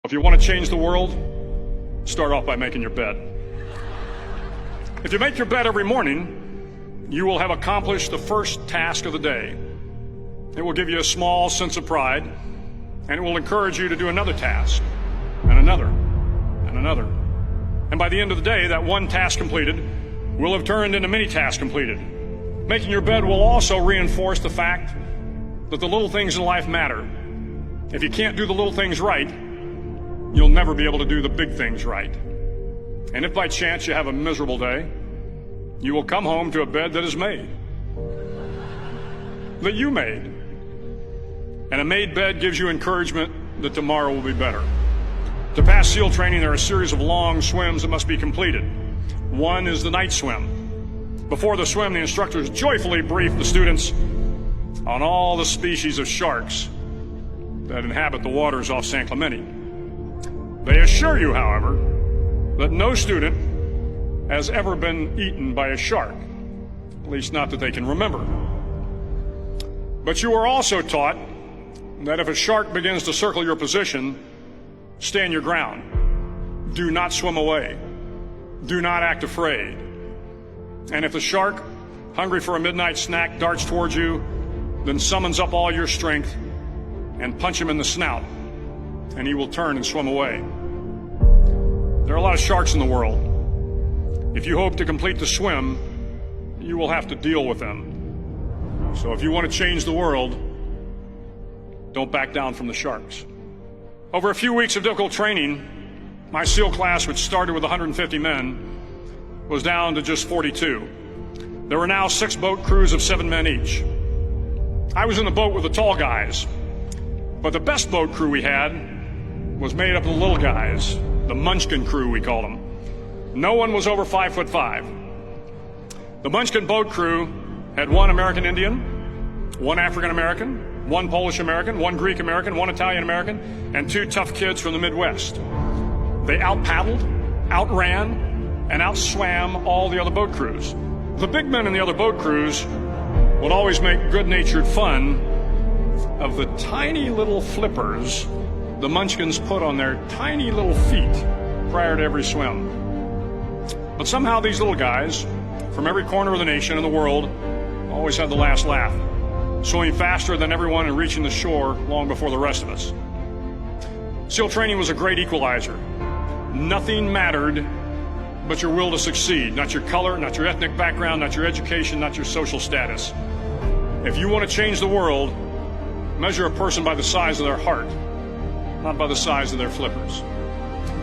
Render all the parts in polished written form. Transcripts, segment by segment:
If you want to change the world, start off by making your bed. If you make your bed every morning, you will have accomplished the first task of the day. It will give you a small sense of pride, and it will encourage you to do another task, and another, and another. And by the end of the day, that one task completed will have turned into many tasks completed. Making your bed will also reinforce the fact that the little things in life matter. If you can't do the little things right, you'll never be able to do the big things right. And if by chance you have a miserable day, you will come home to a bed that is made, that you made. And a made bed gives you encouragement that tomorrow will be better. To pass SEAL training, there are a series of long swims that must be completed. One is the night swim. Before the swim, the instructors joyfully brief the students on all the species of sharks that inhabit the waters off San Clemente. They assure you, however, that no student has ever been eaten by a shark, at least not that they can remember. But you are also taught that if a shark begins to circle your position, stand your ground. Do not swim away. Do not act afraid. And if the shark, hungry for a midnight snack, darts towards you, then summons up all your strength and punch him in the snout, and he will turn and swim away. There are a lot of sharks in the world. If you hope to complete the swim, you will have to deal with them. So if you want to change the world, don't back down from the sharks. Over a few weeks of difficult training, my SEAL class, which started with 150 men, was down to just 42. There were now 6 boat crews of 7 men each. I was in the boat with the tall guys, but the best boat crew we had was made up of the little guys, the Munchkin crew, we called them. No one was over 5'5". The Munchkin boat crew had 1 American Indian, 1 African American, 1 Polish American, 1 Greek American, 1 Italian American, and 2 tough kids from the Midwest. They out-paddled, outran, and outswam all the other boat crews. The big men in the other boat crews would always make good-natured fun of the tiny little flippers the Munchkins put on their tiny little feet prior to every swim. But somehow these little guys from every corner of the nation and the world always had the last laugh, swimming faster than everyone and reaching the shore long before the rest of us. SEAL training was a great equalizer. Nothing mattered but your will to succeed, not your color, not your ethnic background, not your education, not your social status. If you want to change the world, measure a person by the size of their heart, not by the size of their flippers.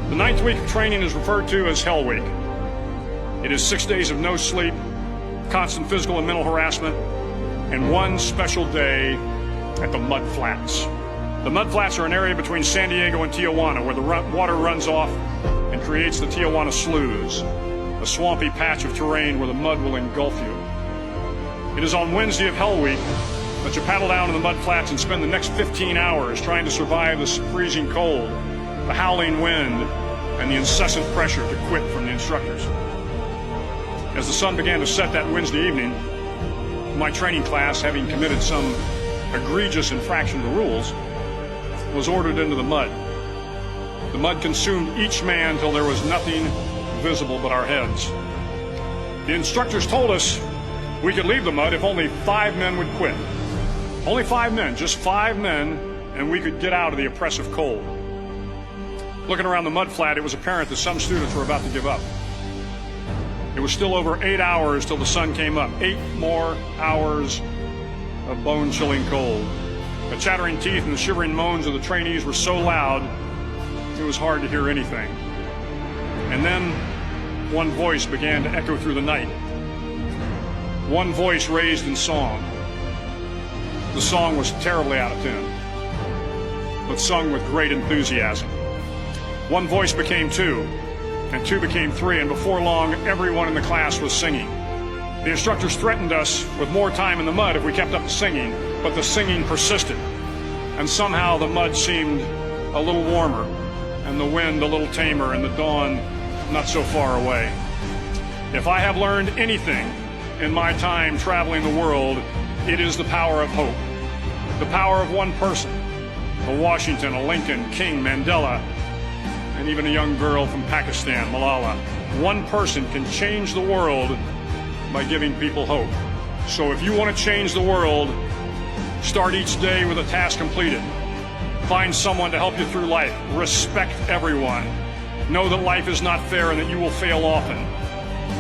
The 9th week of training is referred to as Hell Week. It is 6 days of no sleep, constant physical and mental harassment, and 1 special day at the Mud Flats. The Mud Flats are an area between San Diego and Tijuana where the water runs off and creates the Tijuana Sloughs, a swampy patch of terrain where the mud will engulf you. It is on Wednesday of Hell Week that you paddle down to the Mud Flats and spend the next 15 hours trying to survive the freezing cold, the howling wind, and the incessant pressure to quit from the instructors. As the sun began to set that Wednesday evening, my training class, having committed some egregious infraction to the rules, was ordered into the mud. The mud consumed each man till there was nothing visible but our heads. The instructors told us we could leave the mud if only 5 men would quit. Only 5 men, just 5 men, and we could get out of the oppressive cold. Looking around the mud flat, it was apparent that some students were about to give up. It was still over 8 hours till the sun came up. 8 more hours of bone-chilling cold. The chattering teeth and the shivering moans of the trainees were so loud, it was hard to hear anything. And then one voice began to echo through the night. One voice raised in song. The song was terribly out of tune, but sung with great enthusiasm. One voice became 2, and 2 became 3, and before long, everyone in the class was singing. The instructors threatened us with more time in the mud if we kept up the singing, but the singing persisted, and somehow the mud seemed a little warmer, and the wind a little tamer, and the dawn not so far away. If I have learned anything in my time traveling the world, it is the power of hope. The power of one person, a Washington, a Lincoln, King, Mandela, and even a young girl from Pakistan, Malala. One person can change the world by giving people hope. So if you want to change the world, start each day with a task completed. Find someone to help you through life. Respect everyone. Know that life is not fair and that you will fail often.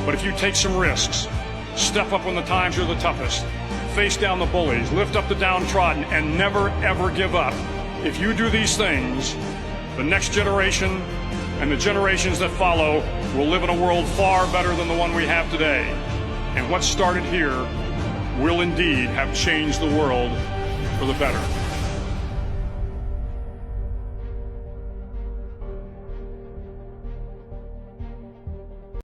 But if you take some risks, step up when the times are the toughest, face down the bullies, lift up the downtrodden, and never ever give up. If you do these things, the next generation and the generations that follow will live in a world far better than the one we have today. And what started here will indeed have changed the world for the better.